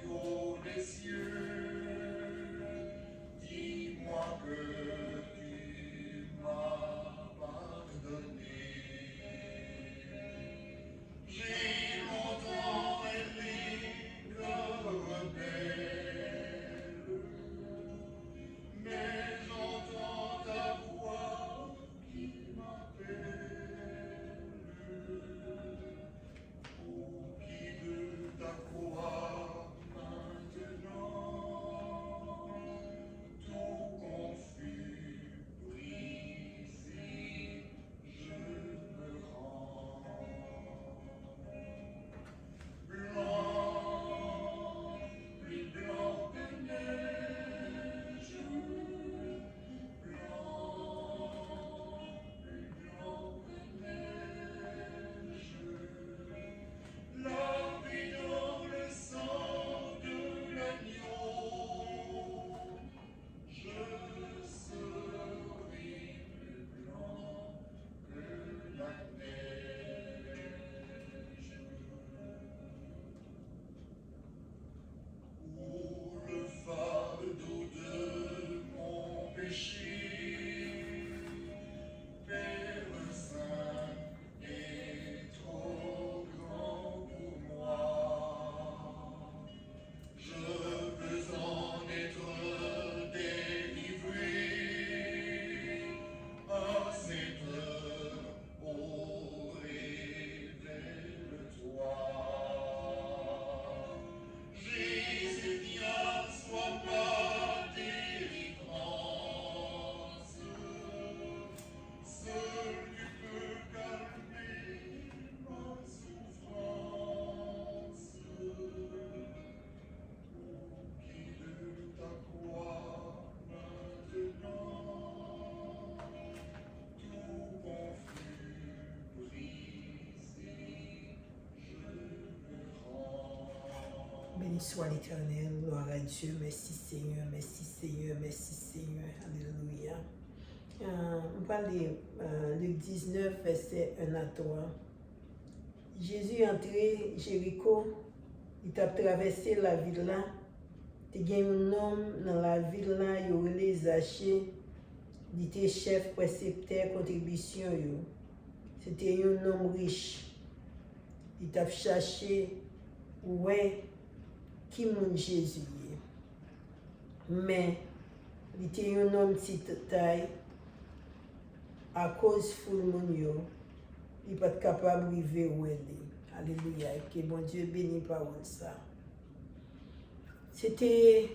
haut des cieux, dis-moi que tu m'as pardonné. J'ai longtemps aimé le rebelle, mais j'entends ta voix qui m'appelle. Au pied de ta croix maintenant, tout confus, brisé, je me rends. Blanc, plus blanc que neige, blanc, plus blanc que neige. Lavé dans le sang de l'agneau, je serai plus blanc que la neige. Pour le fardeau de mon péché, Père Saint, est trop grand pour moi. Je veux en être délivré à cette heure. Oh, révèle-toi. Jésus, viens, sois ma délivrance. Seul tu peux calmer ma souffrance. Au pied de ta croix maintenant, tout confus, brisé, je me rends. Béni soit l'Éternel, gloire à Dieu, merci Seigneur, merci Seigneur, merci Seigneur, alléluia. On parle de Luc 19, verset 1 à 3. Jésus est entré Jéricho, il a traversé la ville là. Il y a un homme dans la ville là, il y a les Zachée, il était chef, précepteur, contribution. C'était un homme riche. Il a cherché, ouais, qui mon Jésus est. Mais il était un homme de taille, à cause de le monde, il n'est pas capable d'arriver où elle est. Alléluia. Que bon Dieu bénisse par ça. C'était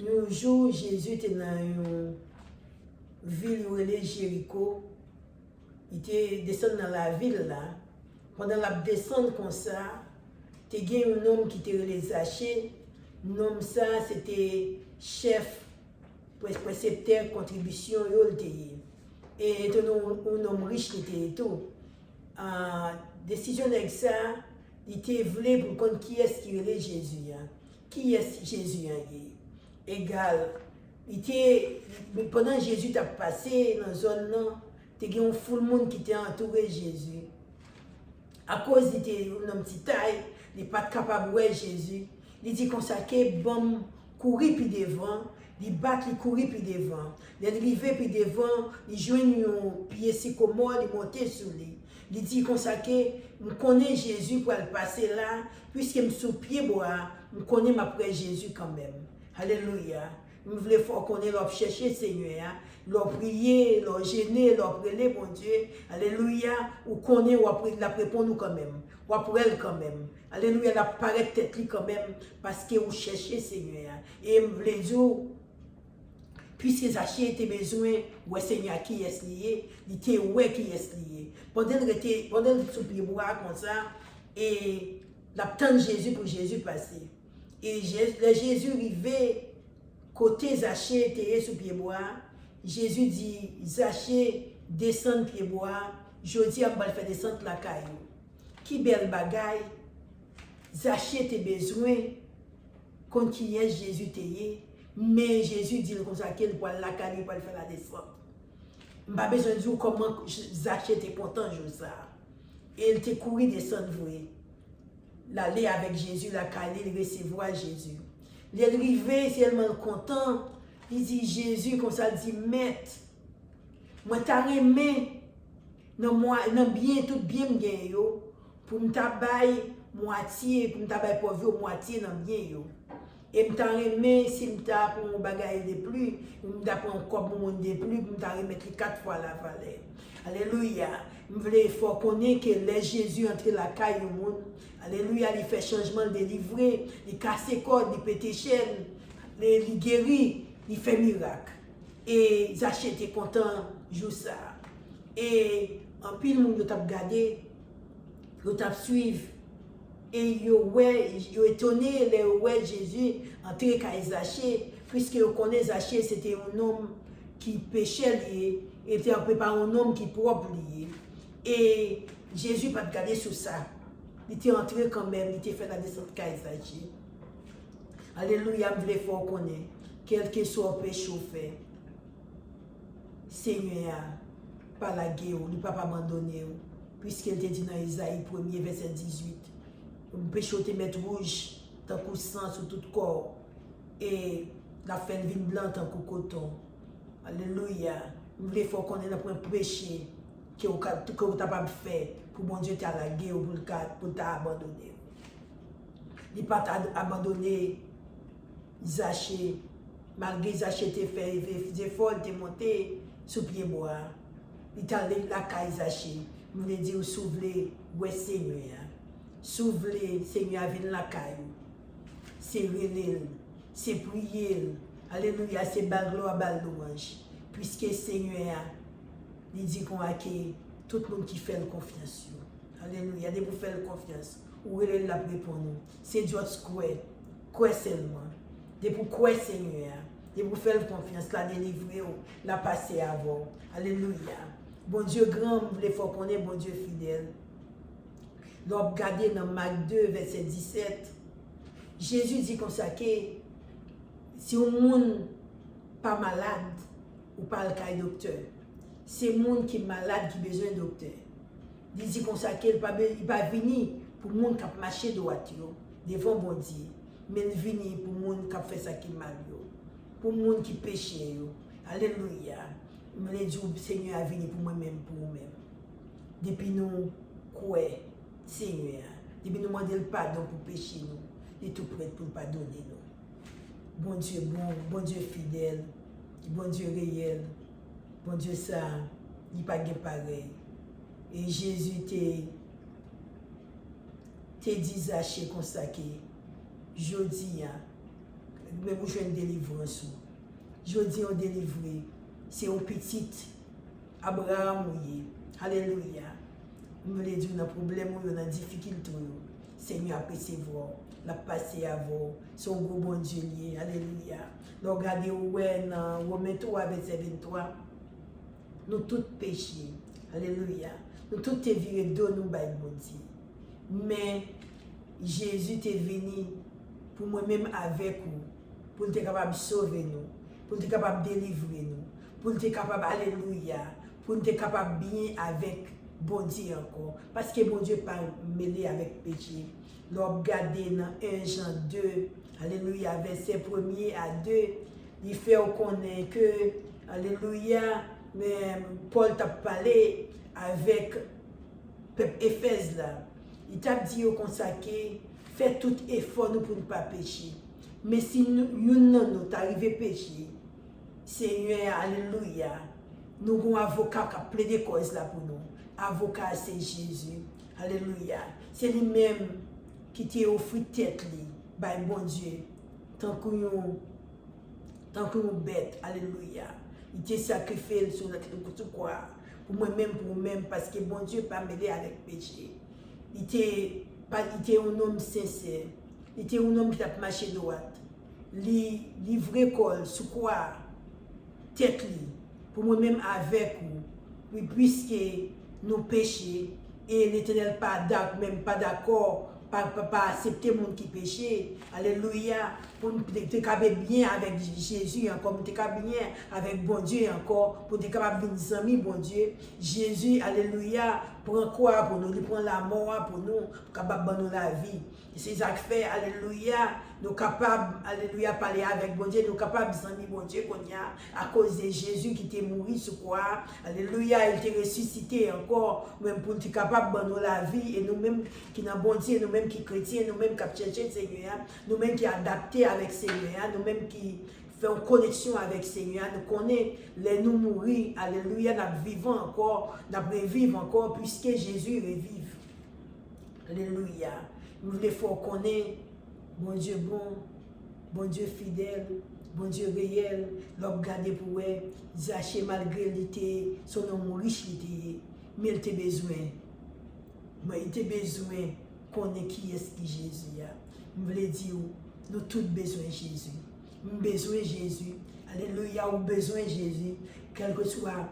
un jour, Jésus était dans une ville où elle est Jéricho. Il était descendu dans la ville là. Pendant la descente comme ça, il y a un homme qui était les Zachée. L'homme ça, c'était chef, précepteur, contribution, et un homme riche qui était tout. Décision avec ça, il était voulu pour comprendre qui est-ce qui est Jésus. Qui est Jésus égal. Pendant que Jésus a passé dans la zone, il y a un full monde qui était entouré de Jésus. À cause il était un petit taille, il n'est pas capable de voir Jésus. Il dit comme ça que bon, courir puis devant, il bat, il courir puis devant. Il arrive puis devant, il joue un pied sycomore, il monte sur lui. Il dit comme ça que je connais Jésus pour le passer là, puisque je suis sous pied bois, je connais ma près Jésus quand même. Alléluia. Je voulais faire connaître, leur chercher Seigneur, leur prier, leur gêner, leur prier, mon Dieu. Alléluia. Ou connaît, ou après la répondre quand même. Ou après elle quand même. Alléluia. La paraît tête quand même, parce que vous cherchez Seigneur. Et je voulais dire, puisque Zachée était besoin, ouais Seigneur qui est lié, il était ouais qui est lié. Pendant que sous pied bois comme ça, et l'attente Jésus pour Jésus passer. Et Jésus arrivait côté Zachée était sous pied bois. Jésus dit Zachée descend pied bois. Je dis à me faire descendre la caillou. Qui belle bagaille. Zachée était besoin quand qui est Jésus était. Mais Jésus dit comme ça qu'il pour la caillou pour faire la descente. Je n'ai pas besoin de dire comment Zachée était content de ça. Et il était couru descendre, vous voyez. l'aller avec Jésus, la caler, il recevoir Jésus. Il est arrivé, c'est tellement content. Il dit Jésus, comme ça, il dit, maître, moi t'as aimé, non bien, tout bien m'gain yo, pour m'tabaye moitié, pour m'tabaye pauvre moitié dans bien yo. Et m'ta aimé, si m'ta pour mon bagage de plus, m'ta pour un corps pour mon de plus, m'ta remettre 4 fois la valeur. Alléluia. Je voulais faut connaître que les Jésus entre la caille au monde. Alléluia, il fait changement, il délivrer, il casse les cordes, il pète chaînes, il guérit, il fait miracle. Et Zachée était content jour ça. Et en pile monde t'a regardé, il t'a suivi. Et ils ont étonné les ouais Jésus entrer à Zachée, puisque vous connaissez Zachée, c'était un homme qui péchait lié, était un peu pas un homme qui propre lié. Et Jésus pas regardé sur ça. Il était entré quand même, il était fait la descente à Zachée. Alléluia, je voulais faire connaître, quel que soit le péché fait, Seigneur, pas la guerre, il ne peut pas abandonner, puisqu'il était dit dans Isaïe 1er, verset 18. Le péché te mettre rouge, tant que sang sur tout le corps, et la fait vin blanc tant que coton. Alléluia. Je voulais faire connaître un péché que vous êtes capable de faire pour mon Dieu à la guerre pour t'abandonner. Il n'a pas abandonné Zachée, malgré Zachée te fait des efforts, te monter sous pied bois. Il t'a allé la caille Zachée. Je voulais dire, soufflez, ouais Seigneur. Soufflez, Seigneur, viens la caille. C'est relève, c'est prier. Alléluia, c'est bal gloire, bal louange. Puisque Seigneur, il dit qu'on a tout le monde qui fait confiance. Alléluia, de vous faire confiance. Où est la paix pour nous? C'est Dieu qui croit seulement. De vous croire Seigneur, de vous faire confiance, la délivrer, la passer avant. Alléluia. Bon Dieu grand, vous voulez faire connaître, bon Dieu fidèle. Donc, regardez dans Marc 2, verset 17, Jésus dit comme ça que si un monde pas malade, ou pas le cas docteur, c'est un monde qui est malade qui a besoin de docteur. Il dit comme ça qu'il ne va venir pour le monde qui a marché droit devant bon Dieu, mais il vient pour le monde qui a fait ça qui est mal, pour le monde qui péche. Alléluia. Je me dis, Seigneur a venu pour moi-même, pour vous-même. Depuis nous, quoi, Seigneur, depuis nous demander le pardon pour pécher nous, il est tout prêt pour pardonner nous. Bon Dieu bon, bon Dieu fidèle, bon Dieu réel, bon Dieu ça, il n'est pas pareil. Et Jésus te dit Zachée comme ça que je dis, même je vais une délivrance. Je dis on délivré, c'est un petit Abraham. Alléluia. Nous voulons dire un problème, une difficulté. Seigneur a persévéré, l'a passé à vous. Son gros bon Dieu lié. Alléluia. Donc regardez où est dans Romains 3, verset 23. Nous tous péchés. Alléluia. Nous tous te virés de nous par bon Dieu. Mais Jésus est venu pour moi-même avec vous. Pour être capable de sauver nous. Pour être capable de délivrer nous. Pour être capable, alléluia. Pour être capable de bien avec bon Dieu encore. Parce que bon Dieu n'est pas mêlé avec péché. L'on regarde dans 1 Jean 2, alléluia, verset 1er à 2, il fait connaître que, alléluia, mais Paul t'a parlé avec peuple Éphèse là. Il t'a dit au consacré, faites tout effort nous pour ne pas pécher. Mais si nous t'arrivons à pécher, Seigneur, alléluia, nous avons un avocat qui a plaidé cause là pour nous. Avocat, c'est Jésus. Alléluia. C'est lui-même qui t'a offert tête, par bon Dieu. Tant que nous bêtes. Alléluia. Il t'a sacrifié sur la croix. Pour moi-même, pour moi-même, parce que bon Dieu n'est pas mêlé avec le péché. Il était un homme sincère. Il était un homme qui a marché droit. Il vrai col, sur quoi? Tête, pour moi-même avec vous. Oui, puisque nous péchons et l'Éternel même pas d'accord, pas accepter le monde qui péchait. Alléluia. Pour nous être bien avec Jésus encore, pour nous être bien avec bon Dieu encore, pour nous être capable de venir amis bon Dieu. Jésus, alléluia, prend quoi pour nous, il prend la mort pour nous, pour capable de nous la vie. C'est ça qui fait, alléluia, nous sommes capables, alléluia, parler avec bon Dieu, nous sommes capables de bon Dieu qu'on y a à cause de Jésus qui était mort sur quoi, alléluia, il était ressuscité encore, même pour être capable de nous la vie, et nous-mêmes qui sommes bon Dieu, nous-mêmes qui sommes chrétiens, nous-mêmes qui cherchons le Seigneur, nous-mêmes qui sommes adaptés avec le Seigneur, nous-mêmes qui faisons connexion avec le Seigneur, nous connaissons les nous mourir, alléluia, nous vivons encore, nous revivons encore, puisque Jésus revive. Alléluia. Nous voulons connaître bon Dieu bon, bon Dieu fidèle, bon Dieu réel, l'homme gardé pour eux, Zaché malgré l'été, son homme riche l'été, mais il a besoin. Mais il a besoin qu'on ait qui est qui Jésus a. Nous voulons dire, nous tous besoin de Jésus. Nous avons besoin de Jésus. Alléluia, nous avons besoin de Jésus, quel que soit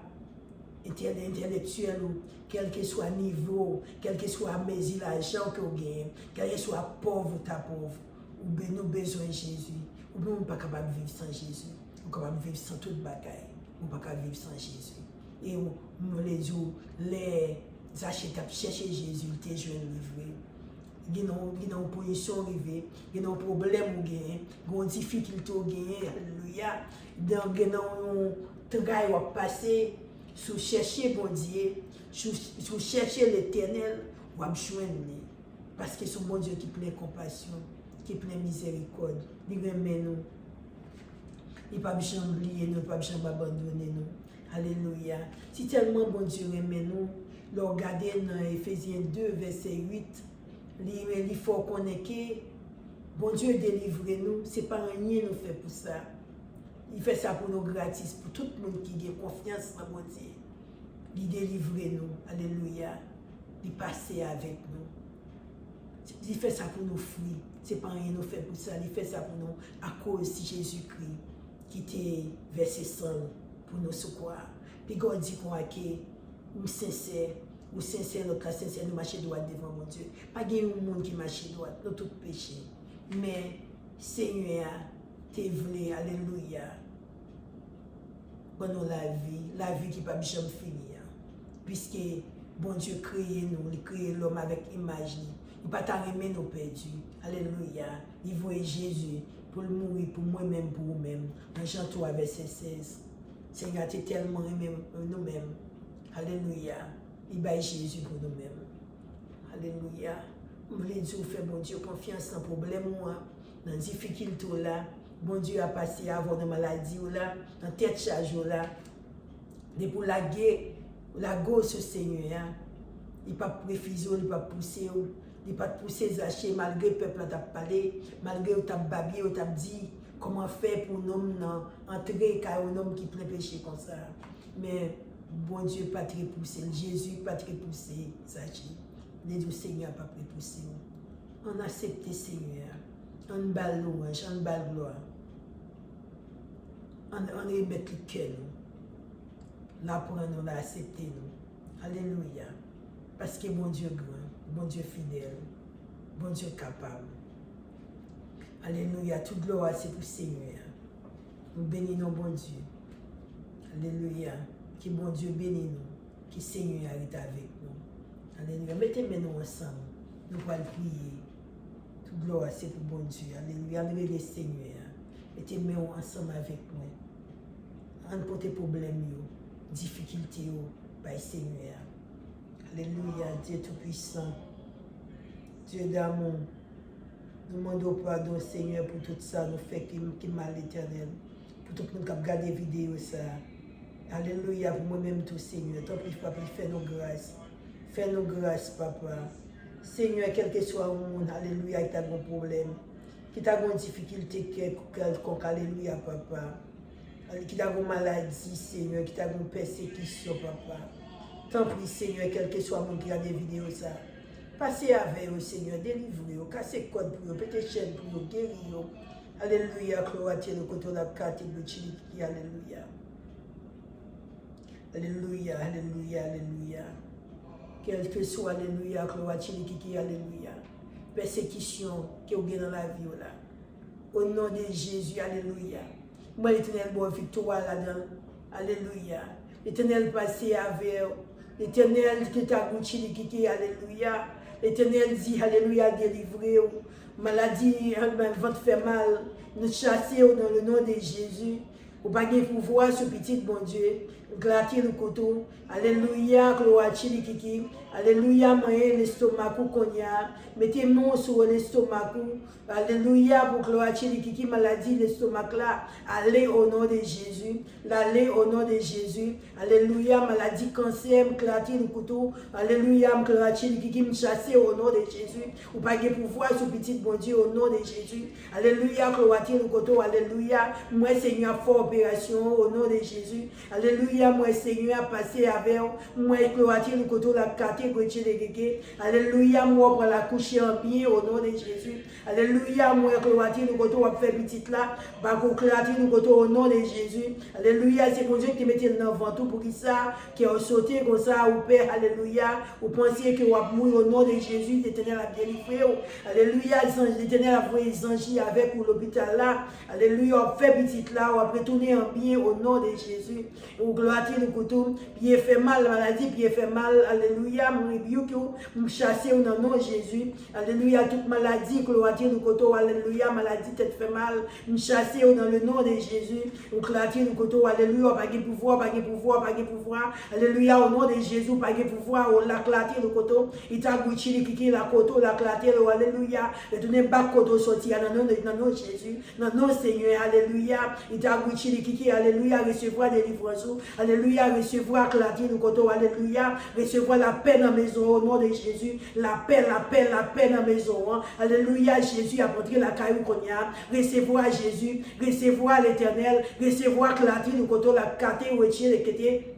intellectuel, quel que soit niveau, quel que soit mesure l'argent que vous gagnez, quel que soit pauvre ou ta pauvre, nous avons besoin de Jésus. Nous ne sommes pas capables de vivre sans Jésus. Nous sommes capables de vivre sans toute bagaille. Nous ne sommes pas capables de vivre sans Jésus. Et nous les disons, les acheteurs chercher Jésus, ils te jouent livré. Il y a une position arrivée, il y a un problème ou gagné, il y a une difficulté ou gagné, alléluia. Il y a un travail à passer. Si vous cherchez bon Dieu, si vous cherchez l'éternel, vous allez joindre. Parce que c'est bon Dieu qui plein compassion, qui plein miséricorde. Il remet nous. Il ne peut pas oublier nous, il ne peut pas abandonner nous. Alléluia. Si tellement bon Dieu remet nous, le regardez dans Ephésiens 2, verset 8, il faut qu'on ait que bon Dieu délivre nous, ce n'est pas rien nous fait pour ça. Il fait ça pour nous gratis, pour tout le monde qui a confiance en bon Dieu. Il délivre nous, alléluia. Il passe avec nous. Il fait ça pour nous fruits. Ce n'est pas rien nous fait pour ça. Il fait ça pour nous à cause de Jésus-Christ qui était versé sang pour nous secourir. Puis God dit qu'on a que nous sincères, nous sincères, notre cas sincère, nous marchons droit devant mon Dieu. Pas qu'il y ait un monde qui marche droit, nous tous péchés. Mais Seigneur, tu voulu, alléluia. Pendant la vie qui ne peut pas jamais finir. Puisque bon Dieu créé nous, il crée l'homme avec image. Il ne peut pas t'arrêter nous perdus. Alléluia. Il voit Jésus pour mourir pour moi-même, pour vous-même. En Jean 3, verset 16. Seigneur, tu es tellement aimé nous-mêmes. Alléluia. Il bat Jésus pour nous-mêmes. Alléluia. Vous voulez dire, faire bon Dieu confiance sans problème, moi, dans la difficulté là. Bon Dieu a passé avant de maladie là, dans tête charge là. Et pour la guerre, la gosse au Seigneur, il ne peut pas refuser, il ne peut pas pousser, il ne peut pas pousser Zaché malgré le peuple t'a parlé, malgré le t'a babillé, t'a dit comment faire pour un homme entrer car un homme qui plein péché comme ça. Mais bon Dieu pas très poussé, Jésus pas très poussé Zaché. Les deux Seigneur pas très poussé. On accepte Seigneur. On balle louange, on balle gloire. On remet le cœur. Là pour nous accepter nous. Alléluia. Parce que bon Dieu grand, bon Dieu fidèle, bon Dieu capable. Alléluia. Toute gloire c'est pour le Seigneur. Nous bénissons bon Dieu. Alléluia. Que bon Dieu bénisse nous. Que le Seigneur est avec nous. Alléluia. Mettez-nous ensemble. Nous allons prier. Toute gloire c'est pour bon Dieu. Alléluia. Alléluia, Seigneur. Mettez-nous ensemble avec moi. On porte problème, difficulté, par Seigneur. Alléluia, Dieu Tout-Puissant. Dieu d'amour. Nous demandons pardon, Seigneur, pour tout ça, nous fait qui mal éternel. Pour tout le monde qui a regardé la vidéo, ça. Alléluia, pour moi-même, tout, Seigneur. Tant pis, papa, fais-nous grâce. Fais-nous grâce, papa. Seigneur, quel que soit le monde, alléluia, qui a un problème, qui a une difficulté quelconque, alléluia, papa. Qui a une maladie, Seigneur, qui a une persécution, papa. Tant pis, Seigneur, quel que soit le monde qui a des vidéos, ça. Passez avec eux, Seigneur, délivrez-vous, cassez le code pour eux, pétez chaîne pour eux, guéris-vous. Alléluia, Croatie, le côté de la carte de Chili, alléluia. Alléluia, alléluia, alléluia. Quel que soit, alléluia, Croatie, alléluia. Persécution qui est dans la vie, là. Au nom de Jésus, alléluia. Moi, l'Éternel, bonne victoire là-dedans. Alléluia. L'Éternel passé avec l'Éternel qui t'a goûté, alléluia. L'Éternel dit, alléluia, délivrez. Maladie, ventre fait mal, nous chasser dans le nom de Jésus. Ou pas de pouvoir sur petit bon Dieu. Glatir le couteau. Alléluia, gloire kiki. Alléluia, moyen l'estomac qu'on y a. Mettez-nous sur l'estomac. Alléluia, pour gloire kiki, maladie l'estomac là. Allez au nom de Jésus. Allez au nom de Jésus. Alléluia, maladie cancer, glatir le couteau. Alléluia, gloire kiki, me chasser au nom de Jésus. Ou pas de pouvoir sur petit bon Dieu au nom de Jésus. Alléluia, gloire le couteau. Alléluia, moi Seigneur, fort opération au nom de Jésus. Alléluia, moi Seigneur, passer avec moi, gloire le couteau, la carte. Alléluia, moi pour la coucher en bien au nom de Jésus. Alléluia, moi gloire le couteau à faire petite là, bah clôturer le couteau au nom de Jésus. Alléluia, c'est pour Dieu qui mettait dans le ventre pour qui ça, qui a sauté comme ça au Père. Alléluia, vous pensez que vous avez mouru au nom de Jésus, l'Éternel a délivré. Alléluia, l'Éternel a envoyé les anges avec pour l'hôpital là. Alléluia, on fait petite là, on va retourner en bien au nom de Jésus. Vous gloire le couteau, puis il fait mal la maladie, puis il fait mal. Alléluia. Me chasser au nom de Jésus. Alléluia, toute maladie, cloître le coteau, alléluia, maladie tête fait mal, me chasser dans le nom de Jésus. Ou cloître le coteau, alléluia, pas de pouvoir, pas de pouvoir, pas de pouvoir. Alléluia, au nom de Jésus, pas de pouvoir, on l'a cloître le coteau, il t'a goûté le kiki, la coteau, la cloître, alléluia. Et donner bas coteau sorti dans le nom de Jésus, dans le nom de Seigneur, alléluia. Il t'a goûté le kiki, alléluia, recevoir délivrance, alléluia, recevoir cloître le coteau, alléluia, recevoir la paix dans la maison au nom de Jésus. La paix dans la maison. Hein. Alléluia, Jésus a montré la caillou qu'on y a. Recevoir Jésus, recevoir l'Éternel, recevoir Clati, le côté la carte ou les côtés.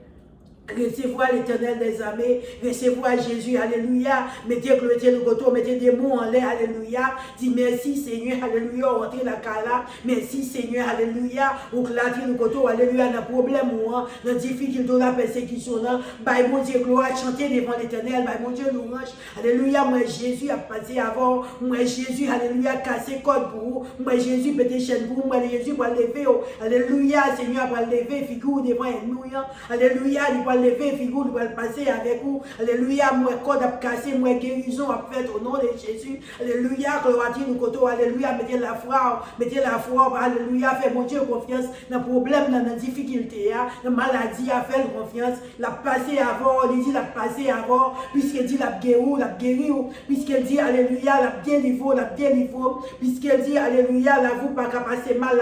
Recevoir l'Éternel des armées, recevoir Jésus, alléluia. Mettez le coteau, mettez des mots en l'air, alléluia. Dis merci Seigneur, alléluia. Rentrez la cala, merci Seigneur, alléluia. Ou clatir le coteau, alléluia. Dans le problème, dans la difficulté, dans la persécution, bah mon Dieu, gloire, chanter devant l'Éternel, bah mon Dieu, louange, alléluia. Moi Jésus a passé avant, moi Jésus, alléluia, cassé code pour vous, moi Jésus pété chaîne pour vous, moi Jésus pour lever, alléluia, Seigneur pour lever, figure devant nous, alléluia, il va lever, figure, il va passer avec vous. Alléluia, moi, code a cassé, moi, guérison a fait au nom de Jésus. Alléluia, gloire le coteau, alléluia, mettez la foi, alléluia, faites mon Dieu confiance dans le problème, dans la difficulté, dans la maladie, à faire confiance, la passer avant, il dit la passer avant, puisqu'il dit la guérir, puisqu'il dit alléluia, la délivrer, puisqu'il dit alléluia, la vous pas passer mal,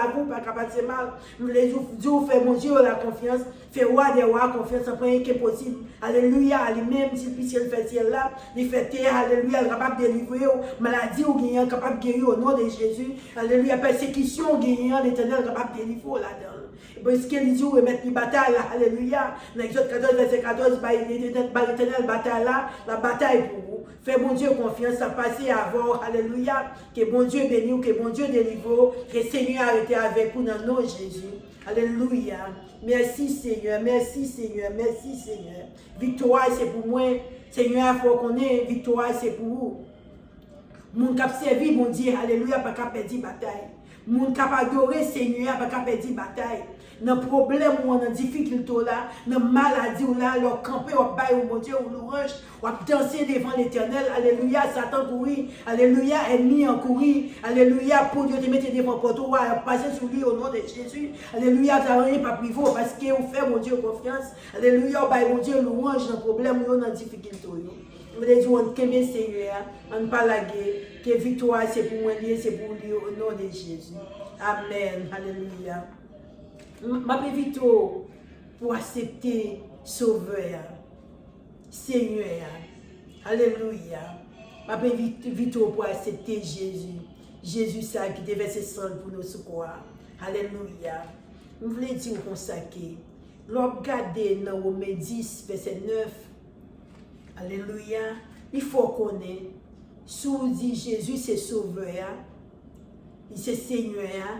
les jours, fait mon Dieu la confiance, fait roi des rois, confiance en rien qui est possible. Alléluia, lui-même, si le fait ciel là, il fait terre, alléluia, capable de délivrer, maladie ou gagnant, capable de guérir au nom de Jésus. Alléluia, persécution gagnant, l'Éternel capable de délivrer là-dedans. Parce qu'il dit, remettre une bataille là, alléluia. Dans Exode 14, verset 14, l'Éternel bataille là, la bataille pour vous. Fais mon Dieu confiance, à passer avant, alléluia. Que bon Dieu bénisse, que bon Dieu délivre, que le Seigneur a été avec vous dans le nom de Jésus. Alléluia. Merci Seigneur, merci Seigneur, merci Seigneur. Victoire c'est pour moi. Seigneur, il faut qu'on ait victoire c'est pour vous. Mon cap servi, mon Dieu, alléluia, pas qu'à perdre bataille. Mon cap adorer Seigneur, pas qu'à perdre bataille. Dans le problème ou dans la difficulté là, dans la maladie ou là, leur camper au bail ou mon Dieu, ou l'orange, ou danser devant l'Éternel, alléluia, Satan courir, alléluia, ennemi en courir, alléluia, pour Dieu te mettre devant pour toi, passer sur lui au nom de Jésus, alléluia, t'as rien pas privé, parce que vous faites mon Dieu confiance, alléluia, bail mon Dieu, l'orange dans le problème ou dans la difficulté. Je voulais dire, on aime Seigneur, on ne pas la guerre, que victoire c'est pour moi, c'est pour lui au nom de Jésus. Amen, alléluia. Ma vito pour accepter Sauveur, Seigneur, alléluia. Ma vito pour accepter Jésus, Jésus ça qui devait se sang pour nous secourir, alléluia. Je voulais dire comme ça que, regardez dans Romains 10, verset 9, alléluia, il faut qu'on ait, sous dit Jésus c'est Sauveur, c'est Seigneur,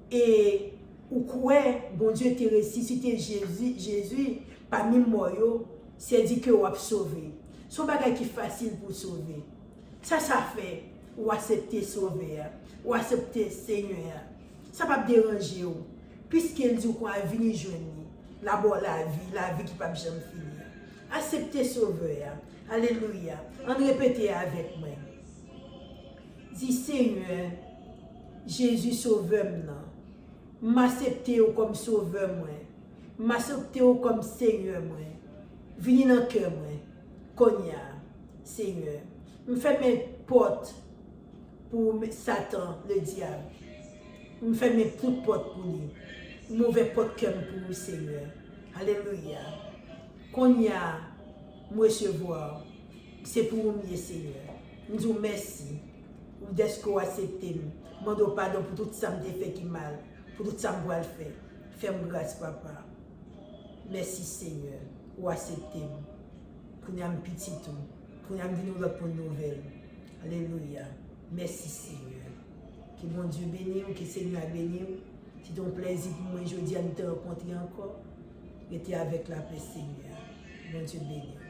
et ou quoi, bon Dieu te ressuscité Jésus parmi moi, c'est dit que vous avez sauvé. Ce n'est pas qui facile pour sauver. Ça fait, ou accepter Sauveur, ou accepter Seigneur. Ça ne va pas déranger, puisqu'il dit qu'on a venu joindre la vie qui ne peut jamais finir. Acceptez Sauveur. Alléluia. On répète avec moi. Dis Seigneur, Jésus Sauveur, m'accepter comme Sauveur, m'accepter comme Seigneur, venez dans le cœur, Konya, Seigneur. Me fait mes portes pour Satan, le diable. Me fait mes toutes portes pour lui. Mauvais porte cœur pour lui, Seigneur. Alléluia. Konya, me recevoir. C'est pour moi, Seigneur. Nous disons merci. Ou d'est-ce qu'on accepte. Je demande pardon pour tout ça que j'ai fait qui mal. Pour tout ça que je fait. Fais-moi grâce, papa. Merci, Seigneur. Ou accepter. Pour nous petit tout. Pour nous dire notre bonne nouvelle. Alléluia. Merci, Seigneur. Que mon Dieu bénisse, que Seigneur bénisse. C'est ton plaisir pour moi aujourd'hui à nous te rencontrer encore. Et tu es avec la paix, Seigneur. Mon Dieu bénisse.